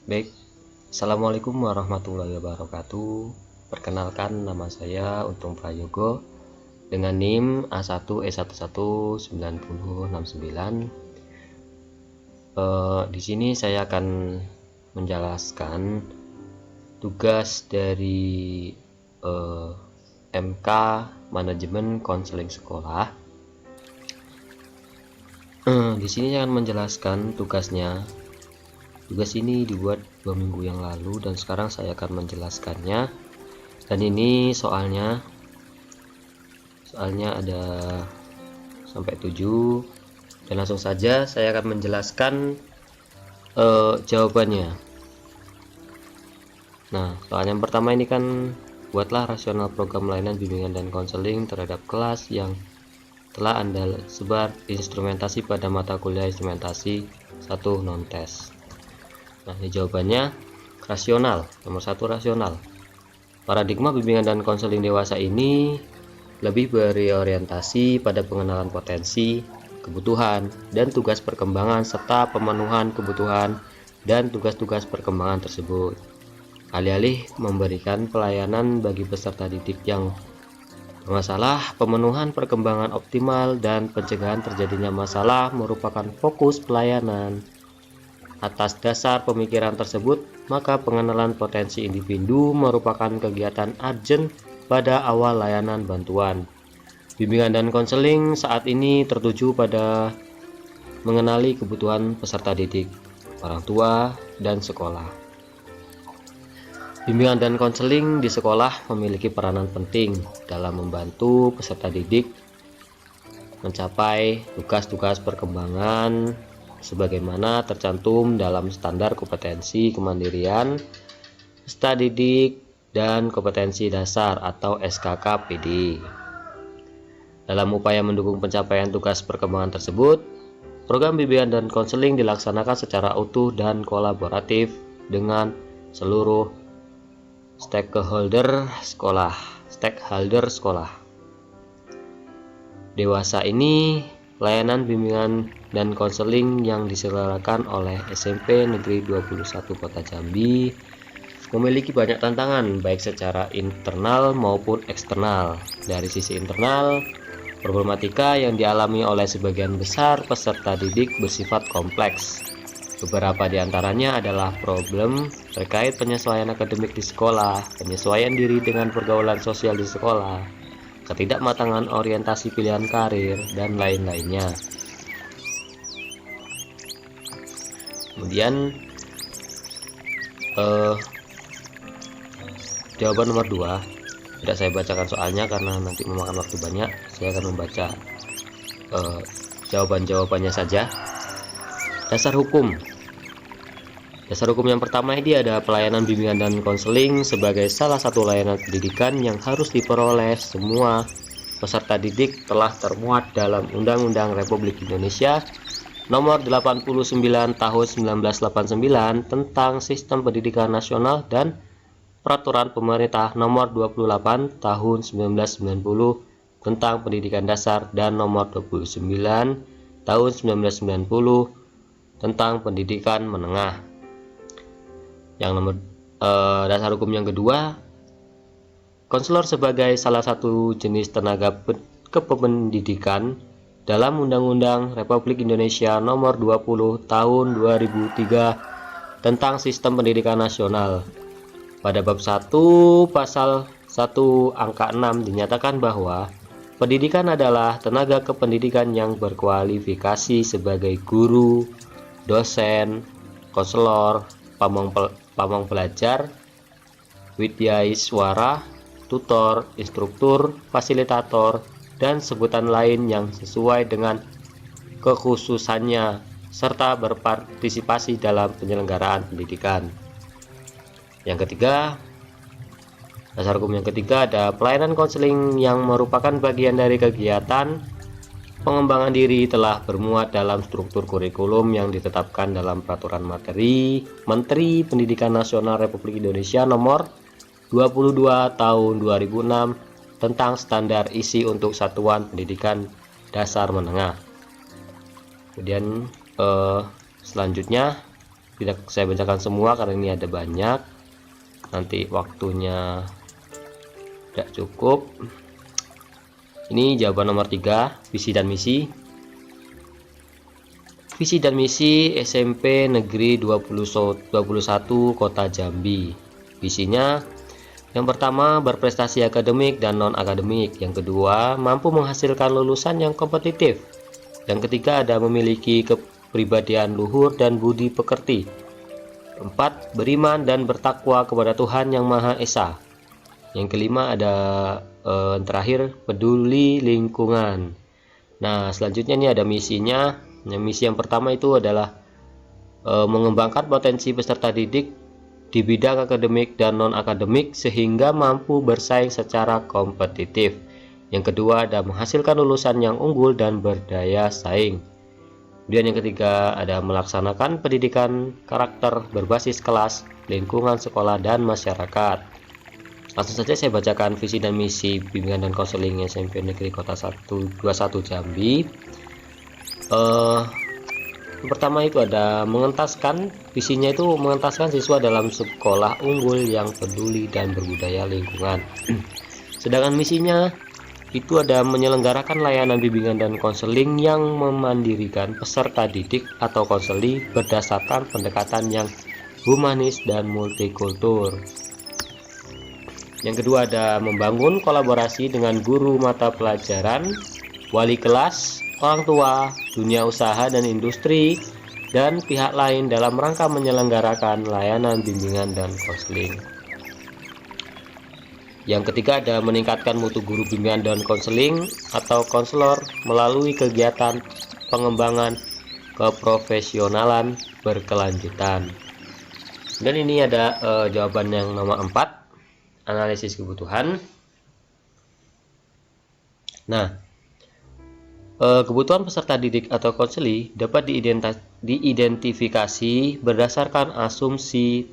Baik, Assalamualaikum warahmatullahi wabarakatuh. Perkenalkan, nama saya Untung Prayogo dengan NIM A1E119069. Di sini saya akan menjelaskan tugas dari MK Manajemen Konseling Sekolah. Di sini saya akan menjelaskan tugasnya. Tugas ini dibuat 2 minggu yang lalu dan sekarang saya akan menjelaskannya. Dan ini soalnya ada sampai 7, dan langsung saja saya akan menjelaskan jawabannya. Nah, soal yang pertama ini kan, buatlah rasional program layanan bimbingan dan konseling terhadap kelas yang telah Anda sebar instrumentasi pada mata kuliah instrumentasi 1 non-tes. Nah, ini jawabannya rasional. Nomor 1, rasional. Paradigma bimbingan dan konseling dewasa ini lebih berorientasi pada pengenalan potensi, kebutuhan, dan tugas perkembangan serta pemenuhan kebutuhan dan tugas-tugas perkembangan tersebut. Alih-alih memberikan pelayanan bagi peserta didik yang bermasalah, pemenuhan perkembangan optimal dan pencegahan terjadinya masalah merupakan fokus pelayanan. Atas dasar pemikiran tersebut, maka pengenalan potensi individu merupakan kegiatan urgent pada awal layanan bantuan. Bimbingan dan konseling saat ini tertuju pada mengenali kebutuhan peserta didik, orang tua, dan sekolah. Bimbingan dan konseling di sekolah memiliki peranan penting dalam membantu peserta didik mencapai tugas-tugas perkembangan sebagaimana tercantum dalam standar kompetensi kemandirian peserta didik dan kompetensi dasar atau SKKPD. Dalam upaya mendukung pencapaian tugas perkembangan tersebut, program bimbingan dan konseling dilaksanakan secara utuh dan kolaboratif dengan seluruh stakeholder sekolah. Dewasa ini layanan bimbingan dan konseling yang diselenggarakan oleh SMP Negeri 21 Kota Jambi memiliki banyak tantangan baik secara internal maupun eksternal. Dari sisi internal, problematika yang dialami oleh sebagian besar peserta didik bersifat kompleks. Beberapa di antaranya adalah problem terkait penyesuaian akademik di sekolah, penyesuaian diri dengan pergaulan sosial di sekolah, ketidakmatangan orientasi pilihan karir, dan lain-lainnya. Kemudian jawaban nomor 2 tidak saya bacakan soalnya karena nanti memakan waktu banyak. Saya akan membaca jawaban-jawabannya saja. Dasar hukum yang pertama ini ada pelayanan bimbingan dan konseling sebagai salah satu layanan pendidikan yang harus diperoleh semua peserta didik telah termuat dalam Undang-Undang Republik Indonesia Nomor 89 Tahun 1989 tentang Sistem Pendidikan Nasional dan Peraturan Pemerintah Nomor 28 Tahun 1990 tentang Pendidikan Dasar dan Nomor 29 Tahun 1990 tentang Pendidikan Menengah. Dasar hukum yang kedua, konselor sebagai salah satu jenis tenaga kependidikan dalam Undang-Undang Republik Indonesia Nomor 20 Tahun 2003 tentang Sistem Pendidikan Nasional. Pada bab 1 pasal 1 angka 6 dinyatakan bahwa pendidikan adalah tenaga kependidikan yang berkualifikasi sebagai guru, dosen, konselor, pamong belajar, widyaiswara, tutor, instruktur, fasilitator, dan sebutan lain yang sesuai dengan kekhususannya serta berpartisipasi dalam penyelenggaraan pendidikan. Yang ketiga, dasar hukum yang ketiga ada pelayanan konseling yang merupakan bagian dari kegiatan pengembangan diri telah bermuat dalam struktur kurikulum yang ditetapkan dalam Peraturan Menteri Pendidikan Nasional Republik Indonesia Nomor 22 Tahun 2006 tentang standar isi untuk satuan pendidikan dasar menengah. Kemudian selanjutnya tidak saya bacakan semua karena ini ada banyak, nanti waktunya tidak cukup. Ini jawaban nomor 3, visi dan misi. Visi dan misi SMP Negeri 21 Kota Jambi. Visinya, yang pertama berprestasi akademik dan non-akademik. Yang kedua, mampu menghasilkan lulusan yang kompetitif. Yang ketiga, ada memiliki kepribadian luhur dan budi pekerti. 4, beriman dan bertakwa kepada Tuhan Yang Maha Esa. Yang kelima ada terakhir, peduli lingkungan. Nah, selanjutnya ini ada misinya. Nah, misi yang pertama itu adalah mengembangkan potensi peserta didik di bidang akademik dan non-akademik sehingga mampu bersaing secara kompetitif. Yang kedua ada menghasilkan lulusan yang unggul dan berdaya saing. Kemudian yang ketiga ada melaksanakan pendidikan karakter berbasis kelas, lingkungan sekolah, dan masyarakat. Langsung saja saya bacakan visi dan misi bimbingan dan konseling SMP Negeri Kota 21 Jambi. Yang pertama itu ada mengentaskan, visinya itu mengentaskan siswa dalam sekolah unggul yang peduli dan berbudaya lingkungan. Sedangkan misinya itu ada menyelenggarakan layanan bimbingan dan konseling yang memandirikan peserta didik atau konseli berdasarkan pendekatan yang humanis dan multikultur. Yang kedua ada membangun kolaborasi dengan guru mata pelajaran, wali kelas, orang tua, dunia usaha dan industri, dan pihak lain dalam rangka menyelenggarakan layanan bimbingan dan konseling. Yang ketiga ada meningkatkan mutu guru bimbingan dan konseling atau konselor melalui kegiatan pengembangan keprofesionalan berkelanjutan. Dan ini ada jawaban yang nomor 4, analisis kebutuhan. Nah, kebutuhan peserta didik atau konseli dapat diidentifikasi berdasarkan asumsi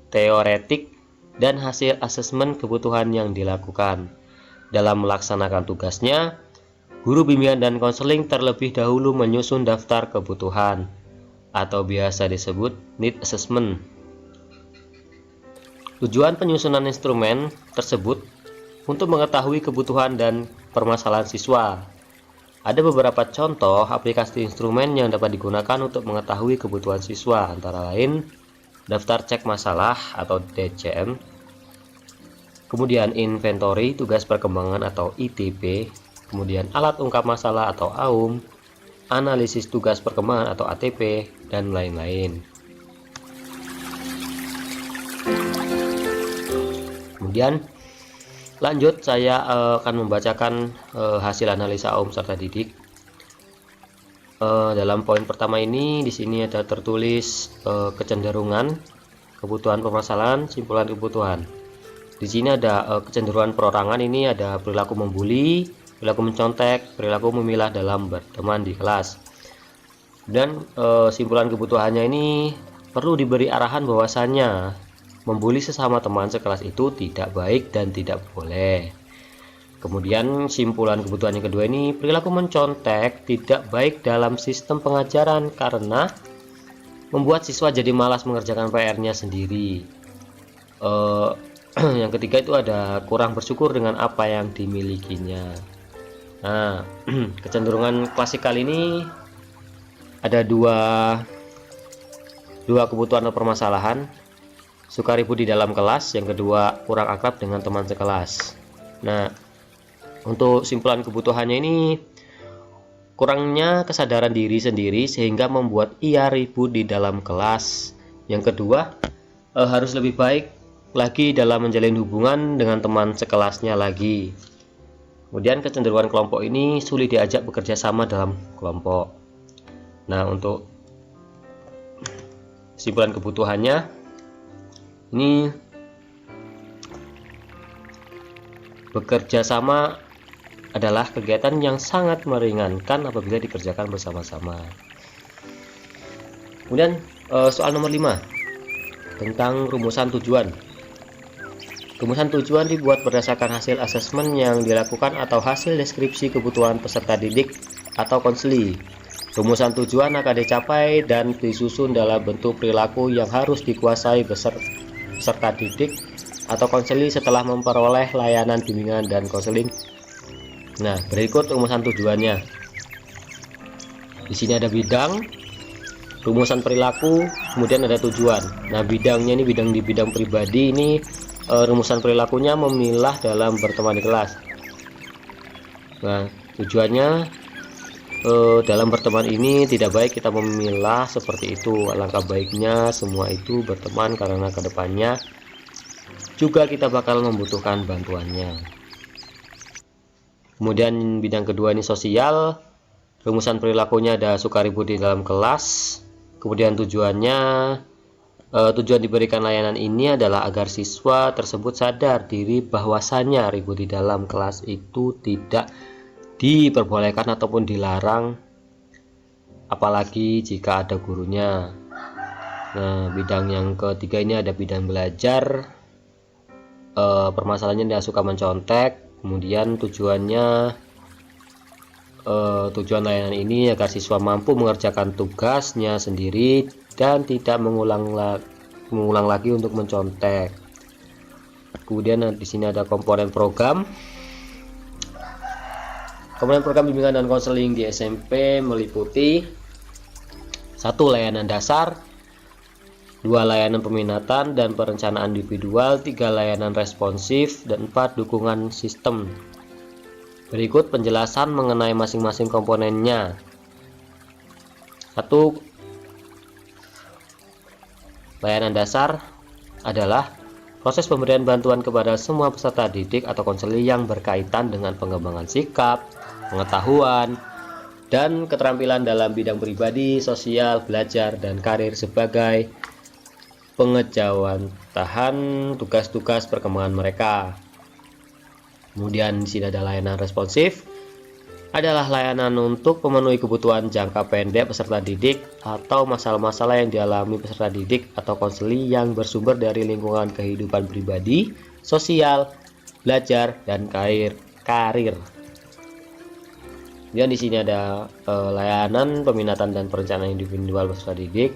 teoretik dan hasil asesmen kebutuhan yang dilakukan. Dalam melaksanakan tugasnya, guru bimbingan dan konseling terlebih dahulu menyusun daftar kebutuhan atau biasa disebut need assessment. Tujuan penyusunan instrumen tersebut untuk mengetahui kebutuhan dan permasalahan siswa. Ada beberapa contoh aplikasi instrumen yang dapat digunakan untuk mengetahui kebutuhan siswa, antara lain daftar cek masalah atau DCM, kemudian inventory tugas perkembangan atau ITP, kemudian alat ungkap masalah atau AUM, analisis tugas perkembangan atau ATP, dan lain-lain. Kemudian lanjut saya akan membacakan hasil analisa AUM serta didik. Dalam poin pertama ini di sini ada tertulis kecenderungan, kebutuhan permasalahan, simpulan kebutuhan. Di sini ada kecenderungan perorangan, ini ada perilaku membuli, perilaku mencontek, perilaku memilah dalam berteman di kelas. Dan simpulan kebutuhannya ini perlu diberi arahan bahwasannya membuli sesama teman sekelas itu tidak baik dan tidak boleh. Kemudian simpulan kebutuhan yang kedua ini, perilaku mencontek tidak baik dalam sistem pengajaran karena membuat siswa jadi malas mengerjakan PR-nya sendiri. Yang ketiga itu ada kurang bersyukur dengan apa yang dimilikinya. Nah, kecenderungan klasikal ini ada dua kebutuhan atau permasalahan. Suka ribut di dalam kelas, yang kedua kurang akrab dengan teman sekelas. Nah, untuk simpulan kebutuhannya ini kurangnya kesadaran diri sendiri sehingga membuat ia ribut di dalam kelas. Yang kedua harus lebih baik lagi dalam menjalin hubungan dengan teman sekelasnya lagi. Kemudian kecenderungan kelompok ini sulit diajak bekerja sama dalam kelompok. Nah, untuk simpulan kebutuhannya ini bekerja sama adalah kegiatan yang sangat meringankan apabila dikerjakan bersama-sama. Kemudian soal nomor 5 tentang rumusan tujuan. Rumusan tujuan dibuat berdasarkan hasil asesmen yang dilakukan atau hasil deskripsi kebutuhan peserta didik atau konseli. Rumusan tujuan akan dicapai dan disusun dalam bentuk perilaku yang harus dikuasai peserta didik atau konseling setelah memperoleh layanan bimbingan dan konseling. Nah, berikut rumusan tujuannya. Di sini ada bidang, rumusan perilaku, kemudian ada tujuan. Nah, bidangnya ini di bidang pribadi ini rumusan perilakunya memilah dalam berteman di kelas. Nah, tujuannya dalam berteman ini tidak baik kita memilah seperti itu. Alangkah baiknya semua itu berteman karena kedepannya juga kita bakal membutuhkan bantuannya. Kemudian bidang kedua ini sosial. Rumusan perilakunya ada suka ribut di dalam kelas. Kemudian tujuannya, tujuan diberikan layanan ini adalah agar siswa tersebut sadar diri bahwasannya ribut di dalam kelas itu tidak diperbolehkan ataupun dilarang, apalagi jika ada gurunya. Nah, bidang yang ketiga ini ada bidang belajar. Permasalahannya dia suka mencontek. Kemudian tujuannya, tujuan layanan ini agar siswa mampu mengerjakan tugasnya sendiri dan tidak mengulang lagi untuk mencontek. Kemudian di sini ada komponen program. Komponen program bimbingan dan konseling di SMP meliputi 1. Layanan dasar, 2. Layanan peminatan dan perencanaan individual, 3. Layanan responsif, dan 4. Dukungan sistem. Berikut penjelasan mengenai masing-masing komponennya. 1. Layanan dasar adalah proses pemberian bantuan kepada semua peserta didik atau konseling yang berkaitan dengan pengembangan sikap, pengetahuan, dan keterampilan dalam bidang pribadi, sosial, belajar, dan karir sebagai pengejauhan tugas-tugas perkembangan mereka. Kemudian di sini ada layanan responsif, adalah layanan untuk memenuhi kebutuhan jangka pendek peserta didik atau masalah-masalah yang dialami peserta didik atau konseling yang bersumber dari lingkungan kehidupan pribadi, sosial, belajar, dan karir. Kemudian di sini ada layanan peminatan dan perencanaan individual peserta didik.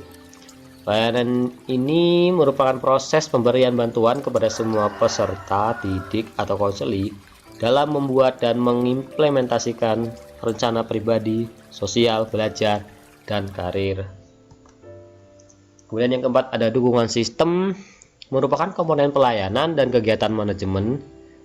Layanan ini merupakan proses pemberian bantuan kepada semua peserta didik atau konseling dalam membuat dan mengimplementasikan rencana pribadi, sosial, belajar, dan karir. Kemudian yang keempat ada dukungan sistem, merupakan komponen pelayanan dan kegiatan manajemen,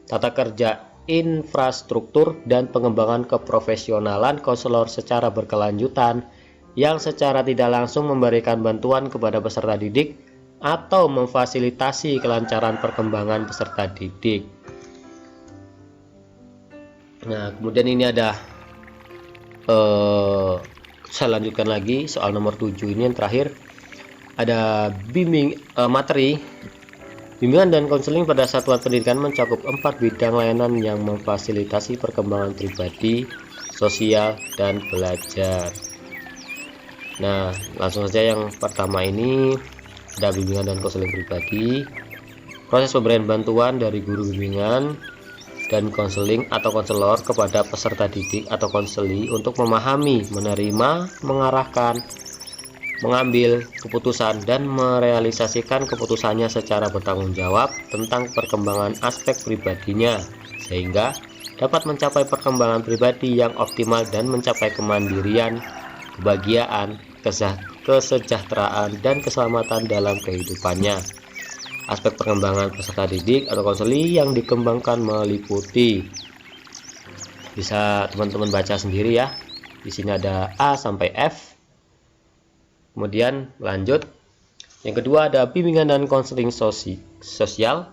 tata kerja infrastruktur, dan pengembangan keprofesionalan konselor secara berkelanjutan yang secara tidak langsung memberikan bantuan kepada peserta didik atau memfasilitasi kelancaran perkembangan peserta didik. Nah, kemudian ini ada saya lanjutkan lagi soal nomor 7 ini yang terakhir. Ada materi bimbingan dan konseling pada satuan pendidikan mencakup 4 bidang layanan yang memfasilitasi perkembangan pribadi, sosial, dan belajar. Nah, langsung saja yang pertama ini ada bimbingan dan konseling pribadi. Proses pemberian bantuan dari guru bimbingan dan konseling atau konselor kepada peserta didik atau konseli untuk memahami, menerima, mengarahkan, mengambil keputusan, dan merealisasikan keputusannya secara bertanggung jawab tentang perkembangan aspek pribadinya, sehingga dapat mencapai perkembangan pribadi yang optimal dan mencapai kemandirian, kebahagiaan, kesejahteraan, dan keselamatan dalam kehidupannya. Aspek perkembangan peserta didik atau konseli yang dikembangkan meliputi, bisa teman-teman baca sendiri ya. Di sini ada A sampai F. Kemudian lanjut. Yang kedua ada bimbingan dan konseling sosial.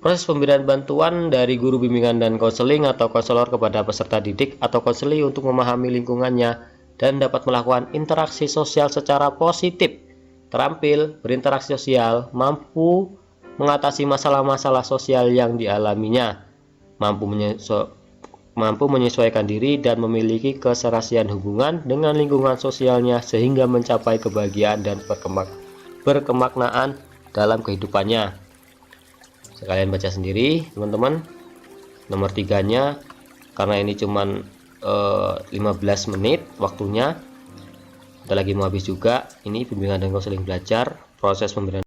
Proses pemberian bantuan dari guru bimbingan dan konseling atau konselor kepada peserta didik atau konseli untuk memahami lingkungannya dan dapat melakukan interaksi sosial secara positif, terampil berinteraksi sosial, mampu mengatasi masalah-masalah sosial yang dialaminya, mampu menyesuaikan diri dan memiliki keserasian hubungan dengan lingkungan sosialnya sehingga mencapai kebahagiaan dan berkemaknaan dalam kehidupannya. Sekalian baca sendiri teman-teman. Nomor 3-nya, karena ini cuman 15 menit waktunya, Kita lagi mau habis juga. Ini bimbingan dan konseling belajar, proses pemberian.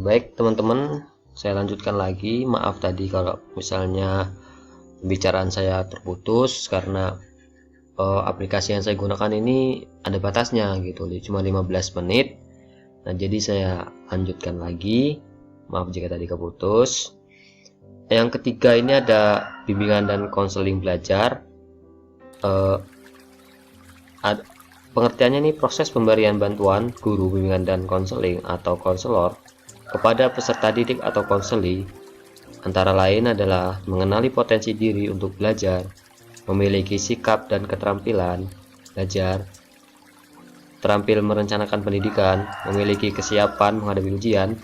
Baik teman-teman, saya lanjutkan lagi. Maaf tadi kalau misalnya pembicaraan saya terputus karena aplikasi yang saya gunakan ini ada batasnya gitu, cuma 15 menit. Nah, jadi saya lanjutkan lagi. Maaf jika tadi keputus. Yang ketiga ini ada bimbingan dan konseling belajar. Pengertiannya ini proses pemberian bantuan guru bimbingan dan konseling atau konselor kepada peserta didik atau konseli, antara lain adalah mengenali potensi diri untuk belajar, memiliki sikap dan keterampilan belajar, terampil merencanakan pendidikan, memiliki kesiapan menghadapi ujian,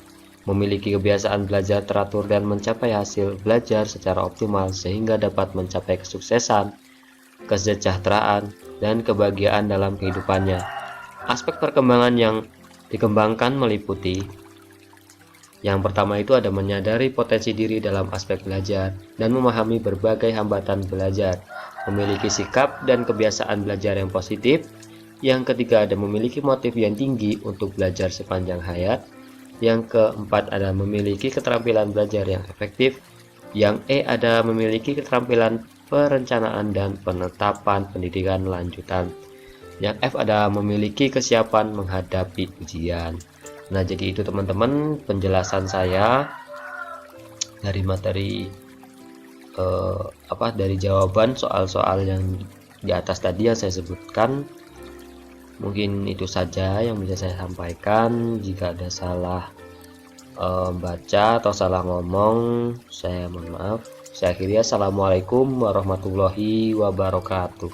memiliki kebiasaan belajar teratur dan mencapai hasil belajar secara optimal sehingga dapat mencapai kesuksesan, kesejahteraan, dan kebahagiaan dalam kehidupannya. Aspek perkembangan yang dikembangkan meliputi: yang pertama itu ada menyadari potensi diri dalam aspek belajar dan memahami berbagai hambatan belajar, memiliki sikap dan kebiasaan belajar yang positif. Yang ketiga ada memiliki motif yang tinggi untuk belajar sepanjang hayat. Yang keempat ada memiliki keterampilan belajar yang efektif. Yang ada memiliki keterampilan perencanaan dan penetapan pendidikan lanjutan. Yang F ada memiliki kesiapan menghadapi ujian. Nah, jadi itu teman-teman penjelasan saya dari materi dari jawaban soal-soal yang di atas tadi yang saya sebutkan. Mungkin itu saja yang bisa saya sampaikan. Jika ada salah baca atau salah ngomong, saya mohon maaf. Saya akhiri. Assalamualaikum warahmatullahi wabarakatuh.